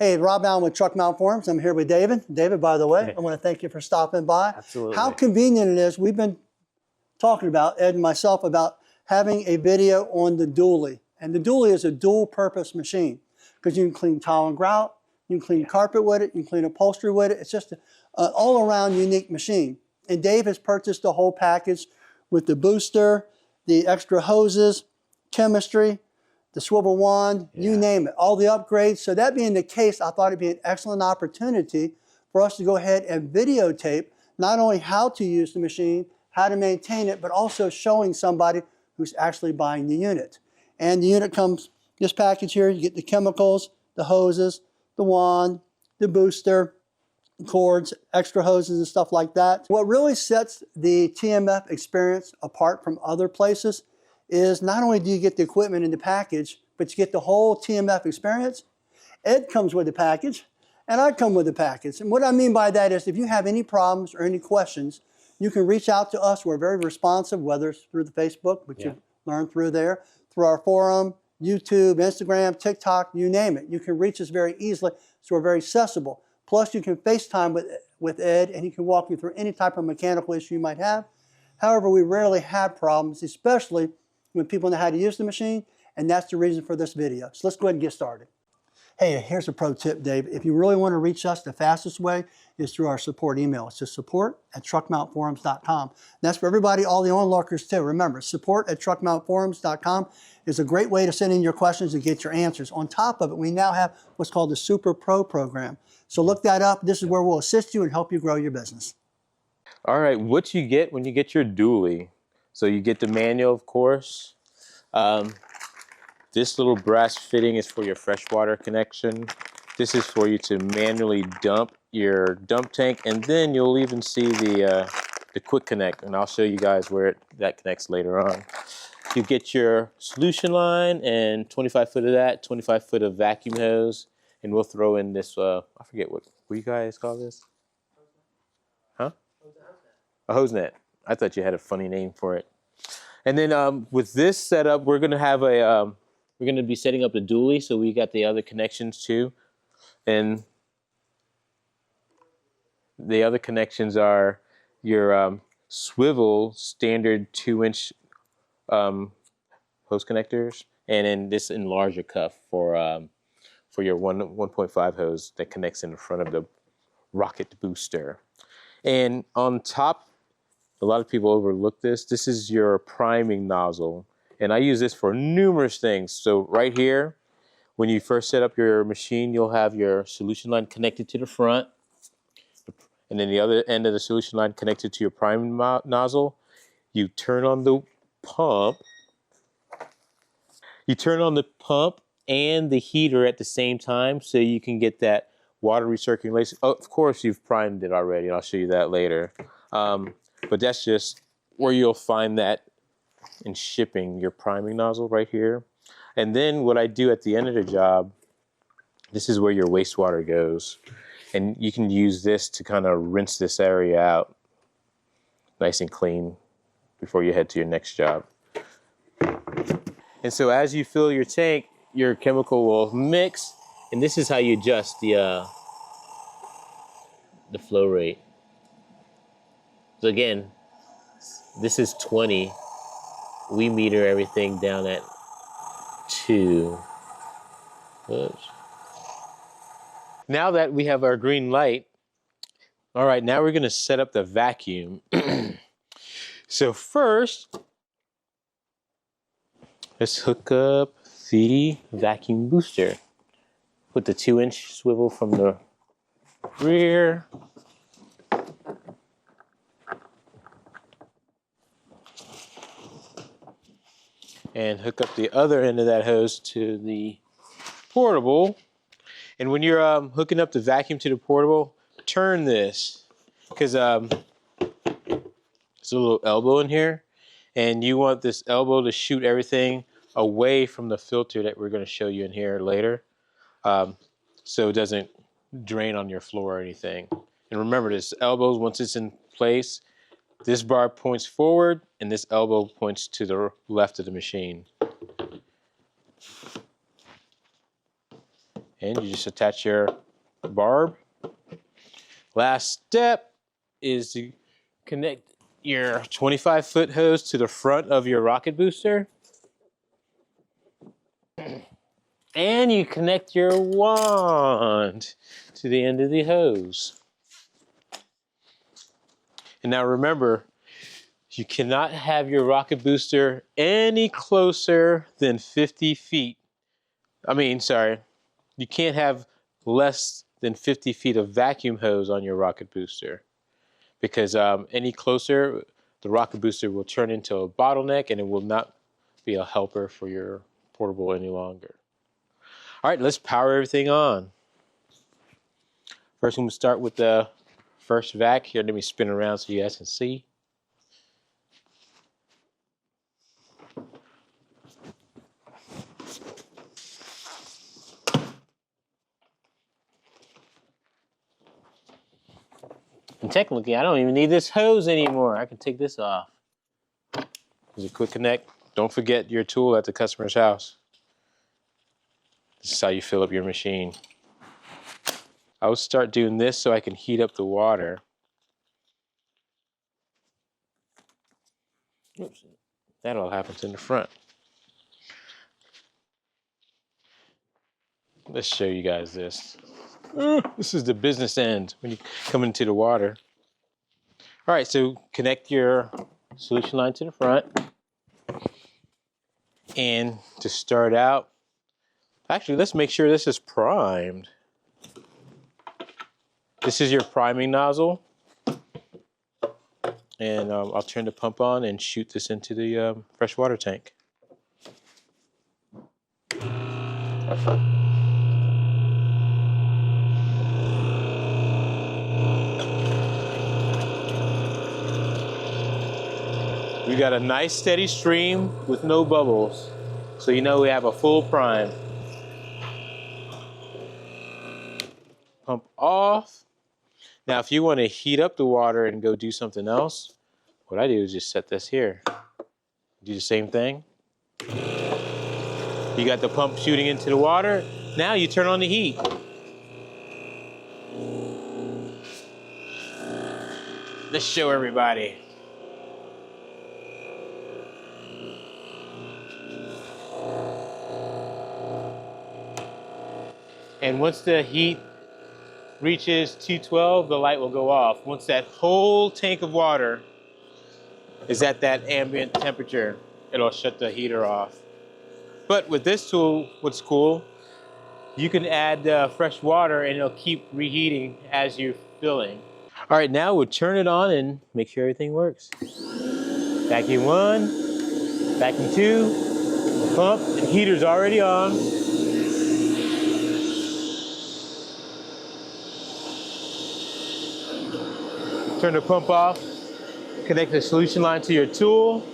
Hey, Rob Allen with Truck Mount Forums. I'm here with David. David, by the way, Hey. I want to thank you for stopping by. Absolutely. How convenient it is. We've been talking about, Ed and myself, about having a video on the dually. And the dually is a dual-purpose machine because you can clean tile and grout, you can clean carpet with it, you can clean upholstery with it. It's just an all-around unique machine. And Dave has purchased the whole package with the booster, the extra hoses, chemistry, the swivel wand, you name it, all the upgrades. So that being the case, I thought it'd be an excellent opportunity for us to go ahead and videotape not only how to use the machine, how to maintain it, but also showing somebody who's actually buying the unit. And the unit comes, this package here, you get the chemicals, the hoses, the wand, the booster, cords, extra hoses and stuff like that. What really sets the TMF experience apart from other places is not only do you get the equipment in the package, but you get the whole TMF experience. Ed comes with the package, and I come with the package. And what I mean by that is if you have any problems or any questions, you can reach out to us. We're very responsive, whether it's through the Facebook, which you've learned through there, through our forum, YouTube, Instagram, TikTok, you name it. You can reach us very easily, so we're very accessible. Plus, you can FaceTime with Ed, and he can walk you through any type of mechanical issue you might have. However, we rarely have problems, especially when people know how to use the machine, and that's the reason for this video. So let's go ahead and get started. Hey, here's a pro tip, Dave. If you really want to reach us, the fastest way is through our support email. It's just support@TruckMountForums.com. That's for everybody, all the onlookers too. Remember, support@TruckMountForums.com is a great way to send in your questions and get your answers. On top of it, we now have what's called the Super Pro program. So look that up. This is where we'll assist you and help you grow your business. All right, what you get when you get your dually. So you get the manual, of course. This little brass fitting is for your freshwater connection. This is for you to manually dump your dump tank, and then you'll even see the quick connect, and I'll show you guys where that connects later on. You get your solution line and 25 foot of that, 25 foot of vacuum hose, and we'll throw in this, I forget what you guys call this? Huh? A hose net. I thought you had a funny name for it. And then with this setup, we're gonna have we're gonna be setting up the dually, so we got the other connections too. And the other connections are your swivel standard 2-inch hose connectors, and then this enlarger cuff for your 1.5 hose that connects in the front of the rocket booster. And on top, a lot of people overlook this. This is your priming nozzle. And I use this for numerous things. So right here, when you first set up your machine, you'll have your solution line connected to the front. And then the other end of the solution line connected to your priming nozzle. You turn on the pump. You turn on the pump and the heater at the same time so you can get that water recirculation. Oh, of course, you've primed it already. I'll show you that later. But that's just where you'll find that in shipping, your priming nozzle right here. And then what I do at the end of the job, this is where your wastewater goes. And you can use this to kind of rinse this area out nice and clean before you head to your next job. And so as you fill your tank, your chemical will mix, and this is how you adjust the flow rate. So again, this is 20. We meter everything down at 2. Oops. Now that we have our green light, all right, now we're gonna set up the vacuum. So first, let's hook up the vacuum booster. Put the 2-inch swivel from the rear. And hook up the other end of that hose to the portable. And when you're hooking up the vacuum to the portable, turn this, because there's a little elbow in here, and you want this elbow to shoot everything away from the filter that we're going to show you in here later, so it doesn't drain on your floor or anything. And remember, this elbow, once it's in place, this bar points forward, and this elbow points to the left of the machine. And you just attach your barb. Last step is to connect your 25-foot hose to the front of your rocket booster. And you connect your wand to the end of the hose. And now remember, you cannot have your rocket booster any closer than 50 feet. You can't have less than 50 feet of vacuum hose on your rocket booster, because any closer, the rocket booster will turn into a bottleneck and it will not be a helper for your portable any longer. All right, let's power everything on. First, I'm going to start with the first vac. Here, let me spin around so you guys can see. And technically, I don't even need this hose anymore. I can take this off. There's a quick connect. Don't forget your tool at the customer's house. This is how you fill up your machine. I will start doing this so I can heat up the water. Oops. That all happens in the front. Let's show you guys this. This is the business end when you come into the water. All right, so connect your solution line to the front. And to start out, actually, let's make sure this is primed. This is your priming nozzle. And I'll turn the pump on and shoot this into the freshwater tank. We got a nice steady stream with no bubbles, so you know we have a full prime. Pump off. Now, if you want to heat up the water and go do something else, what I do is just set this here. Do the same thing. You got the pump shooting into the water. Now you turn on the heat. Let's show everybody. And once the heat reaches 212, the light will go off. Once that whole tank of water is at that ambient temperature, it'll shut the heater off. But with this tool, what's cool, you can add fresh water and it'll keep reheating as you're filling. All right, now we'll turn it on and make sure everything works. Vacuum 1, vacuum 2, pump, and heater's already on. Turn the pump off, connect the solution line to your tool.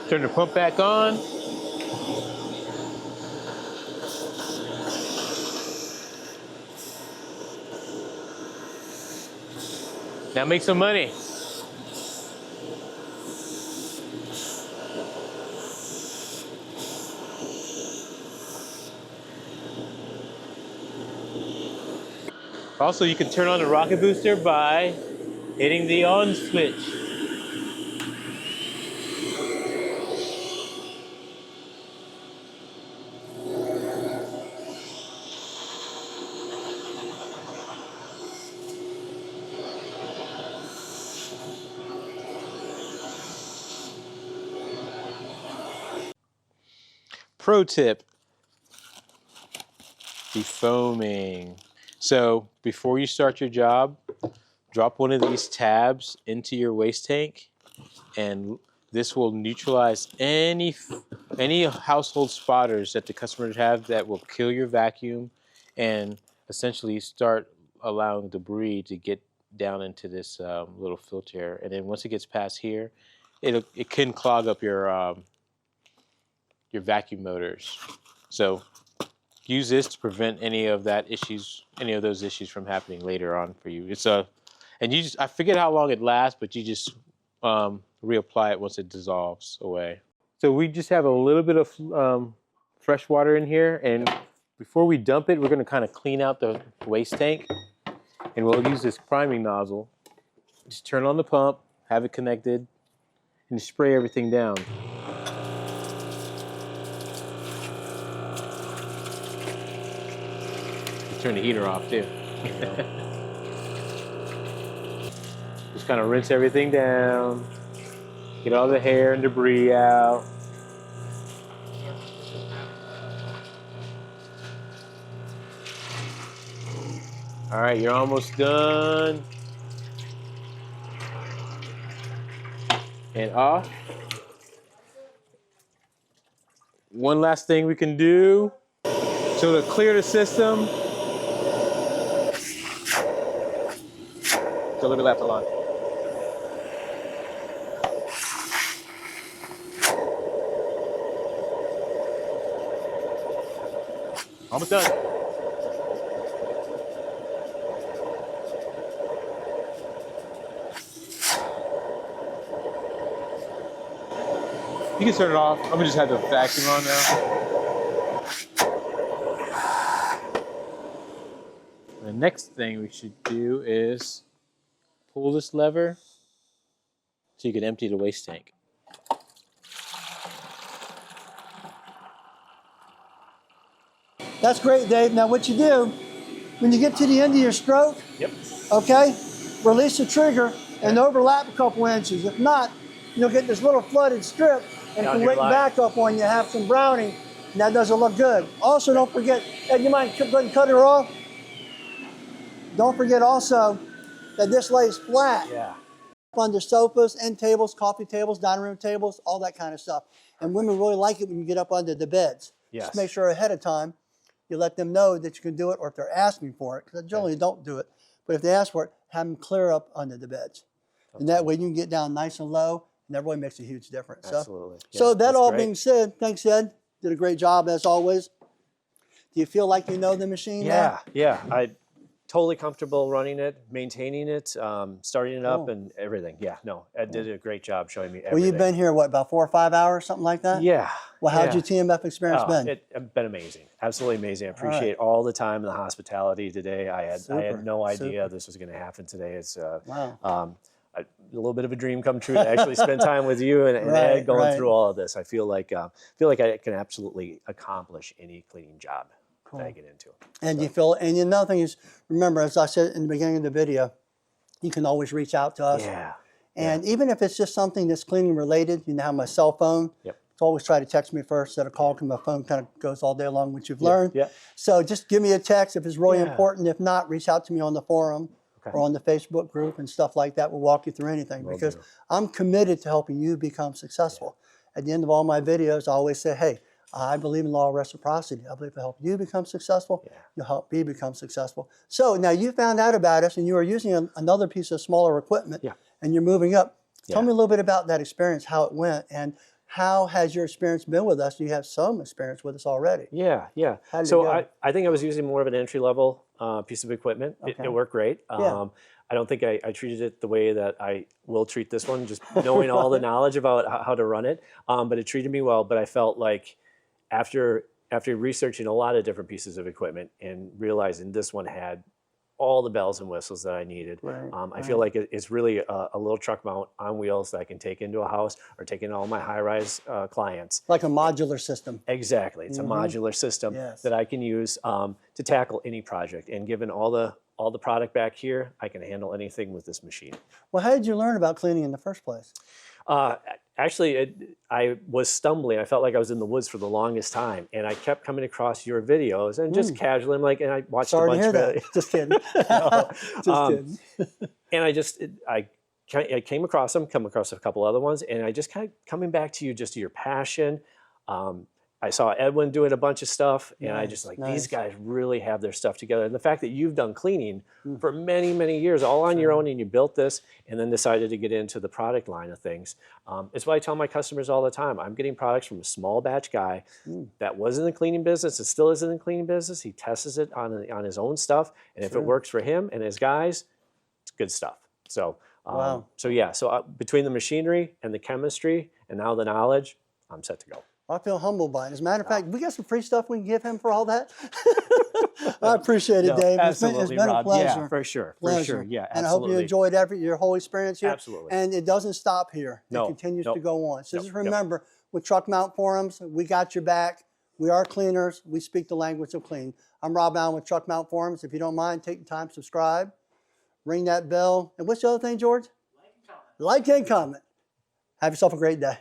Turn the pump back on. Now make some money. Also, you can turn on the rocket booster by hitting the on switch. Pro tip, defoaming. So before you start your job, drop one of these tabs into your waste tank, and this will neutralize any household spotters that the customers have that will kill your vacuum and essentially start allowing debris to get down into this little filter. And then once it gets past here, it can clog up your vacuum motors. So use this to prevent any of those issues from happening later on for you. It's And you just, I forget how long it lasts, but you just reapply it once it dissolves away. So we just have a little bit of fresh water in here, and before we dump it, we're going to kind of clean out the waste tank, and we'll use this priming nozzle. Just turn on the pump, have it connected, and spray everything down. Turn the heater off too. Just kind of rinse everything down, get all the hair and debris out. All right, you're almost done. And off. One last thing we can do. So to clear the system, go a little left along. Almost done. You can turn it off. I'm gonna just have the vacuum on now. The next thing we should do is pull this lever so you can empty the waste tank. That's great, Dave. Now what you do, when you get to the end of your stroke, okay, release the trigger and overlap a couple inches. If not, you'll get this little flooded strip and it can wake back up on you, have some browning, and that doesn't look good. Also, don't forget, Ed, you mind go ahead and cut her off? Don't forget also that this lays flat. Yeah. Under sofas, end tables, coffee tables, dining room tables, all that kind of stuff. And women really like it when you get up under the beds. Yes. Just make sure ahead of time you let them know that you can do it, or if they're asking for it, because I generally don't do it. But if they ask for it, have them clear up under the beds. And that way you can get down nice and low, and that really makes a huge difference. Absolutely. So that all being said, thanks, Ed. Did a great job as always. Do you feel like you know the machine now? Yeah. I totally comfortable running it, maintaining it, starting it up, and everything. Yeah, no, Ed did a great job showing me everything. Well, you've been here, what, about 4 or 5 hours, something like that? Yeah. Well, how's your TMF experience been? It's been amazing. Absolutely amazing. I appreciate all the time and the hospitality today. I had no idea this was going to happen today. It's a little bit of a dream come true to actually spend time with you and Ed going through all of this. I feel like I can absolutely accomplish any cleaning job that I get into. And you feel, and another thing is, remember, as I said in the beginning of the video, you can always reach out to us. Yeah. And even if it's just something that's cleaning related, you know, have my cell phone. Yep. So always try to text me first instead of call, because my phone kind of goes all day long, which you've learned. Yeah. So just give me a text if it's really important. If not, reach out to me on the forum or on the Facebook group and stuff like that. We'll walk you through anything, because I'm committed to helping you become successful. At the end of all my videos, I always say, hey, I believe in law of reciprocity. I believe to help you become successful, you'll help me become successful. So now you found out about us and you are using another piece of smaller equipment and you're moving up. Tell me a little bit about that experience, how it went, and how has your experience been with us? You have some experience with us already. Yeah. So I think I was using more of an entry-level piece of equipment. It worked great. I don't think I treated it the way that I will treat this one, just knowing all the knowledge about how to run it. But it treated me well. But I felt like after researching a lot of different pieces of equipment and realizing this one had all the bells and whistles that I needed, I feel like it's really a little truck mount on wheels that I can take into a house or take into all my high-rise clients. Like a modular system. Exactly. It's a modular system that I can use to tackle any project. And given all the product back here, I can handle anything with this machine. Well, how did you learn about cleaning in the first place? Actually, I was stumbling. I felt like I was in the woods for the longest time, and I kept coming across your videos, and just casually, I'm like, and I watched a bunch of it. Just kidding. Just kidding. And I came across them, come across a couple other ones, and I just kind of coming back to you, just to your passion. I saw Edwin doing a bunch of stuff, and I just like, these guys really have their stuff together. And the fact that you've done cleaning for many, many years, all on your own, and you built this, and then decided to get into the product line of things. It's what I tell my customers all the time. I'm getting products from a small batch guy that was in the cleaning business, and still is in the cleaning business. He tests it on his own stuff, and if it works for him and his guys, it's good stuff. So, Wow. so between the machinery and the chemistry and now the knowledge, I'm set to go. I feel humbled by it. As a matter of fact, we got some free stuff we can give him for all that. I appreciate it, Dave. Absolutely, it's been a Rob. pleasure. Yeah, for sure. Pleasure. For sure. Yeah, absolutely. And I hope you enjoyed your whole experience here. Absolutely. And it doesn't stop here. No. It continues to go on. So just Nope. remember, with Truck Mount Forums, we got your back. We are cleaners. We speak the language of clean. I'm Rob Allen with Truck Mount Forums. If you don't mind, take the time, subscribe, ring that bell. And what's the other thing, George? Like and comment. Have yourself a great day.